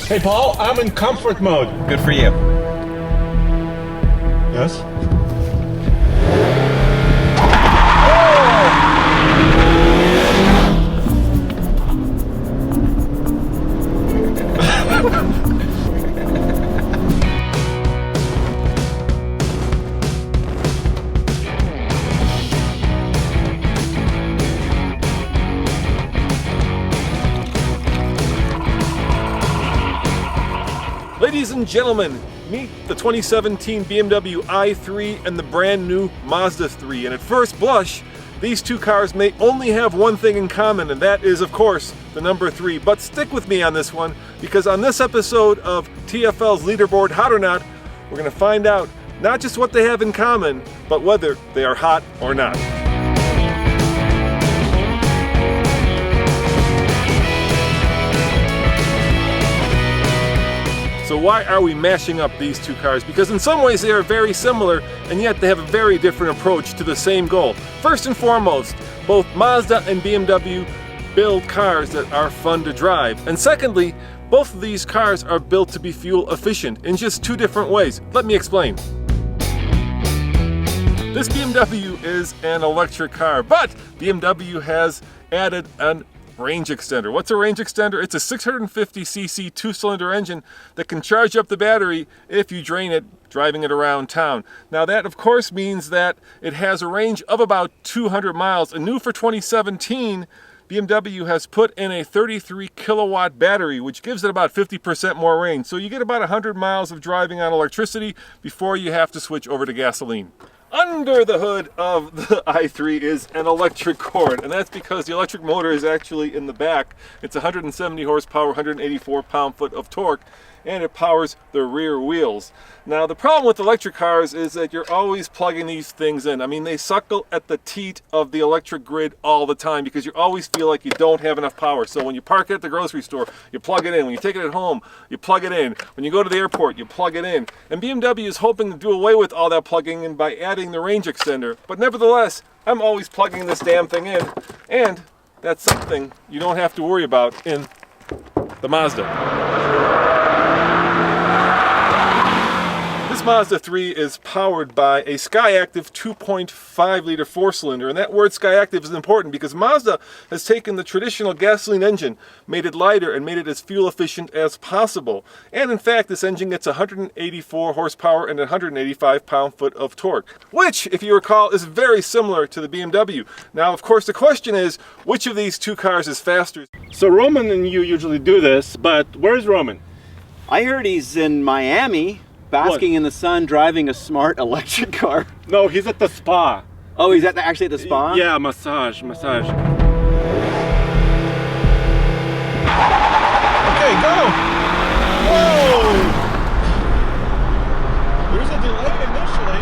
Hey Paul, I'm in comfort mode. Good for you. Yes? Ladies and gentlemen, meet the 2017 BMW i3 and the brand new Mazda 3. And at first blush, these two cars may only have one thing in common, and that is, of course, the number 3. But stick with me on this one, because on this episode of TFL's Leaderboard, Hot or Not, we're going to find out not just what they have in common, but whether they are hot or not. So why are we mashing up these two cars? Because in some ways they are very similar, and yet they have a very different approach to the same goal. First and foremost, both Mazda and BMW build cars that are fun to drive. And secondly, both of these cars are built to be fuel efficient in just two different ways. Let me explain. This BMW is an electric car, but BMW has added an range extender. What's a range extender? It's a 650cc two-cylinder engine that can charge up the battery if you drain it driving it around town. Now that of course means that it has a range of about 200 miles. And new for 2017, BMW has put in a 33 kilowatt battery, which gives it about 50% more range. So you get about 100 miles of driving on electricity before you have to switch over to gasoline. Under the hood of the i3 is an electric cord, and that's because the electric motor is actually in the back. It's 170 horsepower, 184 pound-foot of torque, and it powers the rear wheels. Now the problem with electric cars is that you're always plugging these things in. I mean, they suckle at the teat of the electric grid all the time because you always feel like you don't have enough power. So when you park at the grocery store, you plug it in. When you take it at home, you plug it in. When you go to the airport, you plug it in. And BMW is hoping to do away with all that plugging in by adding the range extender. But nevertheless, I'm always plugging this damn thing in, and that's something you don't have to worry about in the Mazda. This Mazda 3 is powered by a Skyactiv 2.5 liter four-cylinder, and that word Skyactiv is important because Mazda has taken the traditional gasoline engine, made it lighter, and made it as fuel efficient as possible. And in fact, this engine gets 184 horsepower and 185 pound-foot of torque, which, if you recall, is very similar to the BMW. Now, of course, the question is, which of these two cars is faster? So Roman and you usually do this, but where's Roman? I heard he's in Miami, basking in the sun, driving a smart electric car. No, he's at the spa. Oh, he's actually at the spa? Yeah, massage. Okay, go! Whoa! There's a delay initially.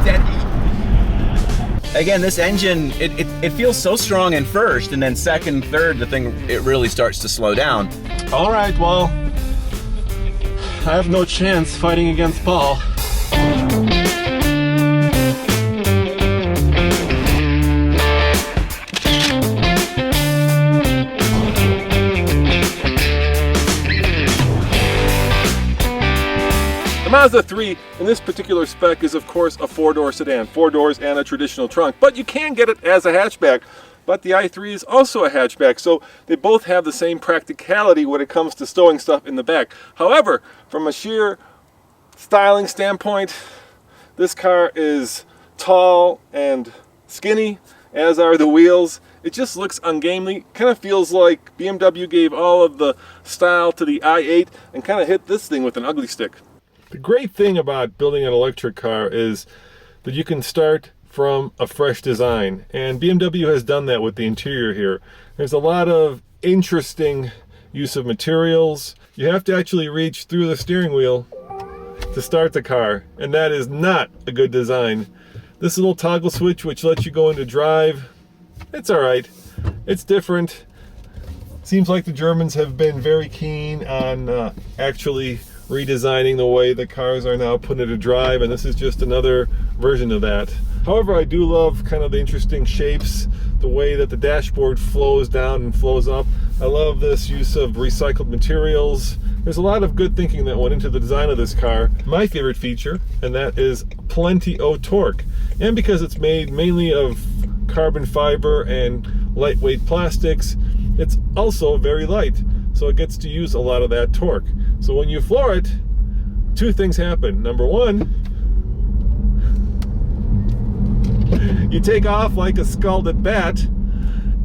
Daddy. Again, this engine, it feels so strong in first, and then second, third, the thing, it really starts to slow down. All right, well, I have no chance fighting against Paul. The Mazda 3 in this particular spec is of course a four-door sedan, 4 doors and a traditional trunk, but you can get it as a hatchback. But the i3 is also a hatchback, so they both have the same practicality when it comes to stowing stuff in the back. However, from a sheer styling standpoint, this car is tall and skinny, as are the wheels. It just looks ungainly. Kind of feels like BMW gave all of the style to the i8 and kind of hit this thing with an ugly stick. The great thing about building an electric car is that you can start from a fresh design, and BMW has done that with the interior here. There's a lot of interesting use of materials. You have to actually reach through the steering wheel to start the car, and that is not a good design. This little toggle switch which lets you go into drive, it's alright. It's different. Seems like the Germans have been very keen on actually redesigning the way the cars are now put into drive, and this is just another version of that. However, I do love kind of the interesting shapes, the way that the dashboard flows down and flows up. I love this use of recycled materials. There's a lot of good thinking that went into the design of this car. My favorite feature, and that is plenty of torque. And because it's made mainly of carbon fiber and lightweight plastics, it's also very light. So it gets to use a lot of that torque. So when you floor it, two things happen. Number one, you take off like a scalded bat.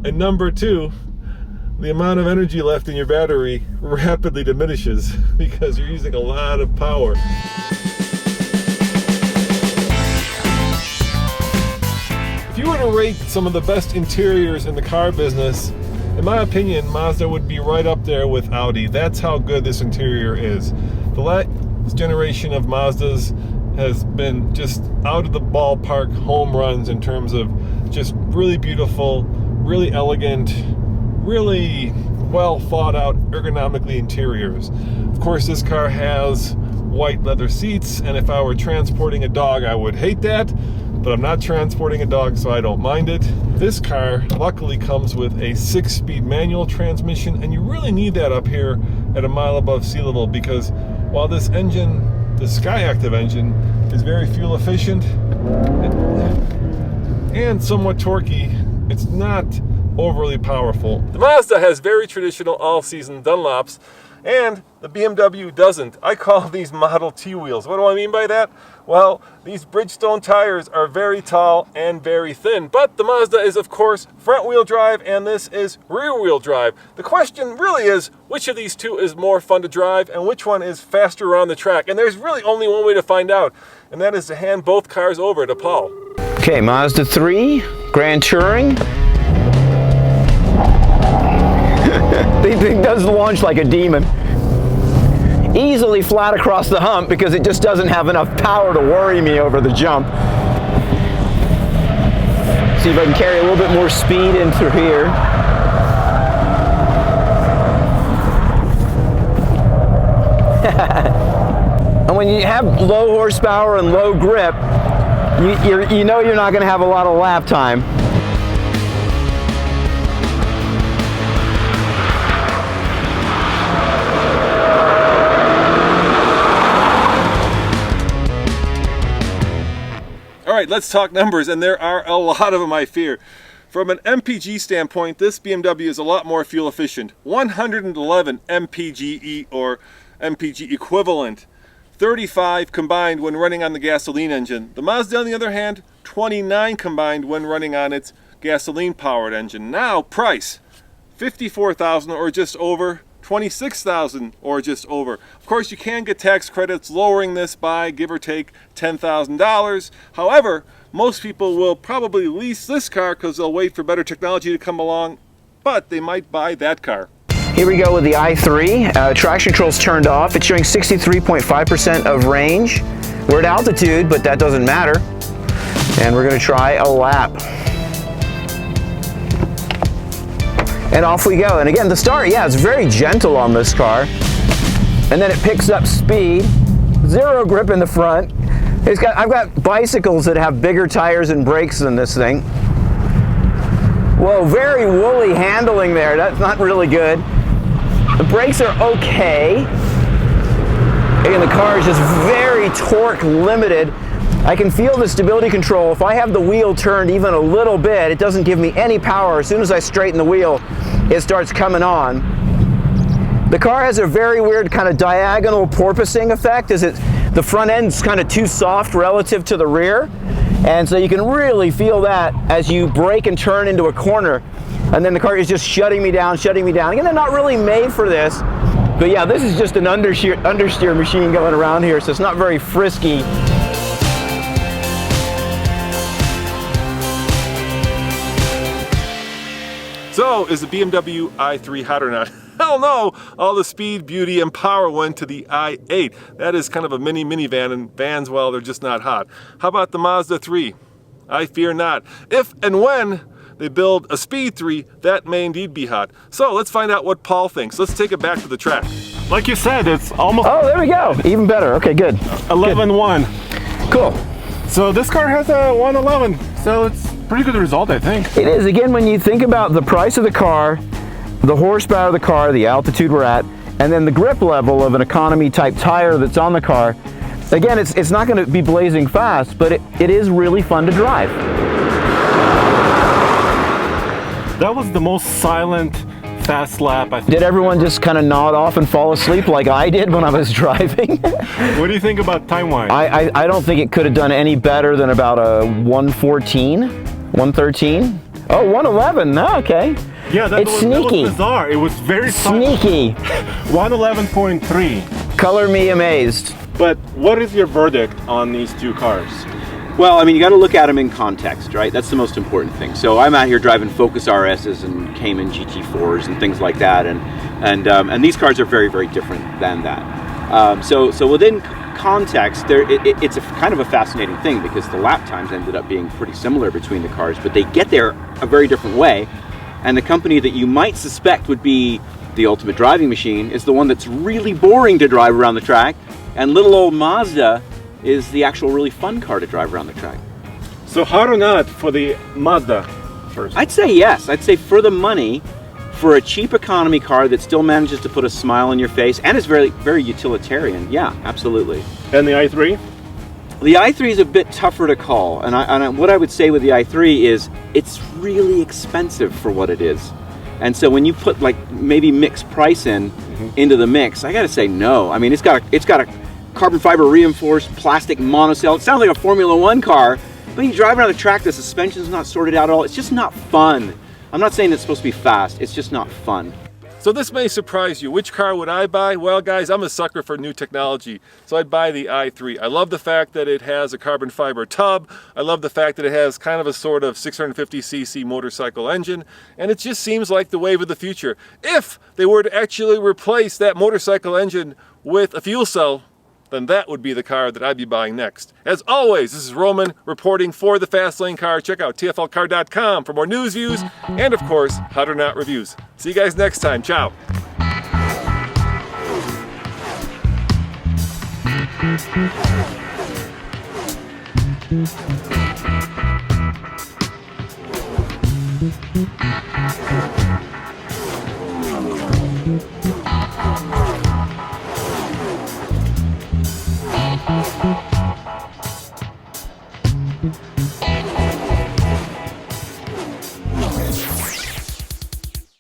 And number two, the amount of energy left in your battery rapidly diminishes because you're using a lot of power. If you were to rate some of the best interiors in the car business, in my opinion, Mazda would be right up there with Audi. That's how good this interior is. The last generation of Mazdas has been just out of the ballpark home runs in terms of just really beautiful, really elegant, really well thought out ergonomically interiors. Of course, this car has white leather seats, and if I were transporting a dog, I would hate that, but I'm not transporting a dog, so I don't mind it. This car luckily comes with a 6-speed manual transmission, and you really need that up here at a mile above sea level, because while this engine, the Skyactiv engine, is very fuel efficient and somewhat torquey, it's not overly powerful. The Mazda has very traditional all-season Dunlops, and the BMW doesn't. I call these Model T wheels. What do I mean by that? Well, these Bridgestone tires are very tall and very thin, but the Mazda is, of course, front-wheel drive, and this is rear-wheel drive. The question really is, which of these two is more fun to drive, and which one is faster around the track? And there's really only one way to find out, and that is to hand both cars over to Paul. Okay, Mazda3, Grand Touring. The thing does launch like a demon. Easily flat across the hump because it just doesn't have enough power to worry me over the jump. See if I can carry a little bit more speed in through here. And when you have low horsepower and low grip, you know you're not going to have a lot of lap time. All right, let's talk numbers, and there are a lot of them, I fear. From an MPG standpoint, this BMW is a lot more fuel efficient. 111 MPGe, or MPG equivalent. 35 combined when running on the gasoline engine. The Mazda, on the other hand, 29 combined when running on its gasoline-powered engine. Now, price, $54,000 or just over, $26,000 or just over. Of course, you can get tax credits lowering this by, give or take, $10,000. However, most people will probably lease this car because they'll wait for better technology to come along, but they might buy that car. Here we go with the i3. Traction control's turned off. It's showing 63.5% of range. We're at altitude, but that doesn't matter. And we're going to try a lap. And off we go. And again, the start, yeah, it's very gentle on this car. And then it picks up speed. Zero grip in the front. I've got bicycles that have bigger tires and brakes than this thing. Whoa, very woolly handling there. That's not really good. The brakes are okay. Again, the car is just very torque limited. I can feel the stability control. If I have the wheel turned even a little bit, it doesn't give me any power. As soon as I straighten the wheel, it starts coming on. The car has a very weird kind of diagonal porpoising effect. The front end's kind of too soft relative to the rear. And so you can really feel that as you brake and turn into a corner. And then the car is just shutting me down, shutting me down. Again, they're not really made for this. But yeah, this is just an understeer machine going around here, so it's not very frisky. So, is the BMW i3 hot or not? Hell no! All the speed, beauty, and power went to the i8. That is kind of a mini minivan, and vans, well, they're just not hot. How about the Mazda 3? I fear not. If and when they build a Speed 3, that may indeed be hot. So, let's find out what Paul thinks. Let's take it back to the track. Like you said, it's almost Oh, there we go. Even better. Okay, good. 11-1. Cool. So this car has a 111, so it's a pretty good result, I think. It is. Again, when you think about the price of the car, the horsepower of the car, the altitude we're at, and then the grip level of an economy type tire that's on the car, again, it's not going to be blazing fast, but it is really fun to drive. That was the most silent fast lap, I think. Did everyone just kind of nod off and fall asleep like I did when I was driving? What do you think about time-wise? I don't think it could have done any better than about a 114, 113. Oh, 111, okay. Yeah, that It's was sneaky. bizarre. It was very Sneaky. 111.3. Color me amazed. But what is your verdict on these two cars? Well, I mean, you got to look at them in context, right? That's the most important thing. So I'm out here driving Focus RSs and Cayman GT4s and things like that, and these cars are very, very different than that. So within context, it's a kind of a fascinating thing because the lap times ended up being pretty similar between the cars, but they get there a very different way. And the company that you might suspect would be the ultimate driving machine is the one that's really boring to drive around the track, and little old Mazda is the actual really fun car to drive around the track. So hot or not for the Mazda first? I'd say yes. I'd say for the money, for a cheap economy car that still manages to put a smile on your face and is very, very utilitarian, yeah, absolutely. And the i3? The i3 is a bit tougher to call, and what I would say with the i3 is it's really expensive for what it is. And so when you put like maybe mixed price into the mix, I gotta say no. I mean, it's got a carbon fiber reinforced plastic monocell. It sounds like a Formula One car, but you drive around the track, the suspension's not sorted out at all. It's just not fun. I'm not saying it's supposed to be fast, it's just not fun. So this may surprise you. Which car would I buy? Well, guys, I'm a sucker for new technology, so I'd buy the i3. I love the fact that it has a carbon fiber tub. I love the fact that it has kind of a sort of 650cc motorcycle engine, and it just seems like the wave of the future. If they were to actually replace that motorcycle engine with a fuel cell, then that would be the car that I'd be buying next. As always, this is Roman reporting for the Fast Lane Car. Check out TFLcar.com for more news, views, and of course, Hot or Not reviews. See you guys next time. Ciao. Thank you.